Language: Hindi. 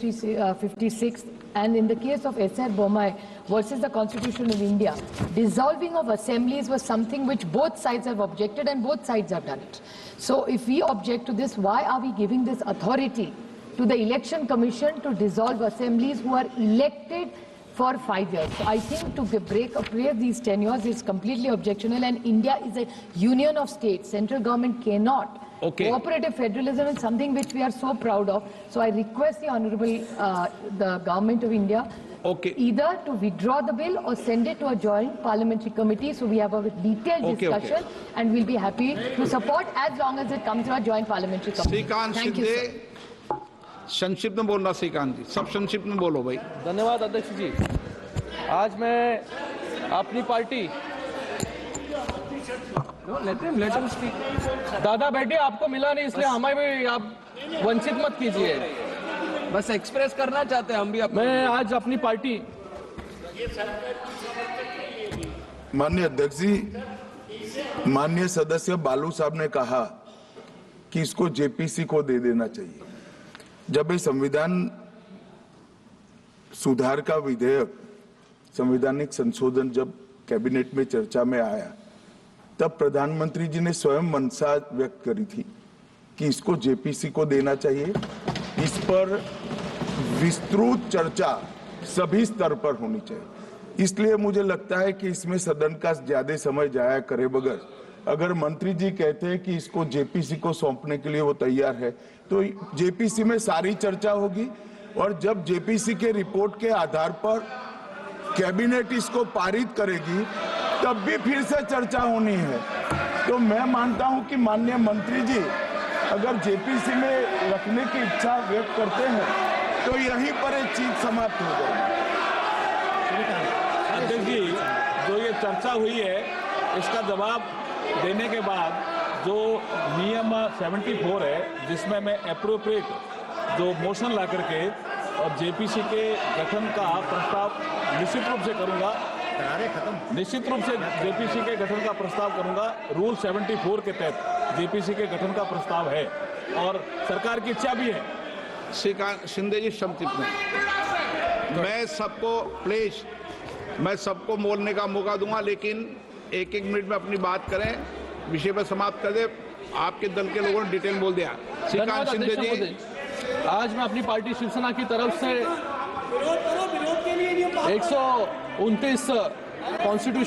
56, and in the case of S.R. Bommai versus the Constitution of India, dissolving of assemblies was something which both sides have objected and both sides have done it. So if we object to this, why are we giving this authority to the Election Commission to dissolve assemblies who are elected for 5 years? So I think to break these tenures is completely objectionable, and India is a union of states. Central government cannot. Cooperative federalism is something which we are so proud of. So I request the Honorable the Government of India either to withdraw the bill or send it to a joint parliamentary committee so we have a detailed discussion, and we'll be happy to support as long as it comes to a joint parliamentary committee. Thank you, sir. संक्षिप्त में बोलना श्रीकांत जी, सब संक्षिप्त में बोलो भाई। धन्यवाद अध्यक्ष जी। आज मैं अपनी पार्टी दादा बेटे आपको मिला नहीं, इसलिए हमें भी आप वंचित मत कीजिए। बस एक्सप्रेस करना चाहते हैं हम भी। मैं आज अपनी पार्टी। माननीय अध्यक्ष जी, माननीय सदस्य बालू साहब ने कहा कि इसको जेपीसी को दे देना चाहिए। जब ये संविधान सुधार का विधेयक, संवैधानिक संशोधन जब कैबिनेट में चर्चा में आया, तब प्रधानमंत्री जी ने स्वयं मंशा व्यक्त करी थी कि इसको जेपीसी को देना चाहिए। इस पर विस्तृत चर्चा सभी स्तर पर होनी चाहिए। इसलिए मुझे लगता है कि इसमें सदन का ज्यादा समय जाया करे बगैर, अगर मंत्री जी कहते हैं कि इसको जेपीसी को सौंपने के लिए वो तैयार है, तो जेपीसी में सारी चर्चा होगी, और जब जेपीसी के रिपोर्ट के आधार पर कैबिनेट इसको पारित करेगी तब भी फिर से चर्चा होनी है। तो मैं मानता हूं कि माननीय मंत्री जी अगर जेपीसी में रखने की इच्छा व्यक्त करते हैं तो यहीं पर एक चीज समाप्त हो जाएगी। अध्यक्ष जी, जो ये चर्चा हुई है इसका जवाब देने के बाद जो नियम 74 है, जिसमें मैं एप्रोप्रिएट जो मोशन ला करके और जेपीसी के गठन का प्रस्ताव निश्चित रूप से करूंगा, निश्चित रूप से जेपीसी के गठन का प्रस्ताव करूंगा। रूल 74 के तहत जेपीसी के गठन का प्रस्ताव है और सरकार की इच्छा भी है। श्रीकांत शिंदे जी, संक्षिप्त में मैं सबको बोलने का मौका दूंगा, लेकिन एक मिनट में अपनी बात करें, विषय पर समाप्त कर दे। आपके दल के लोगों ने डिटेल बोल दिया। श्रीकांत शिंदे जी, आज मैं अपनी पार्टी शिवसेना की तरफ से 129 कॉन्स्टिट्यूशन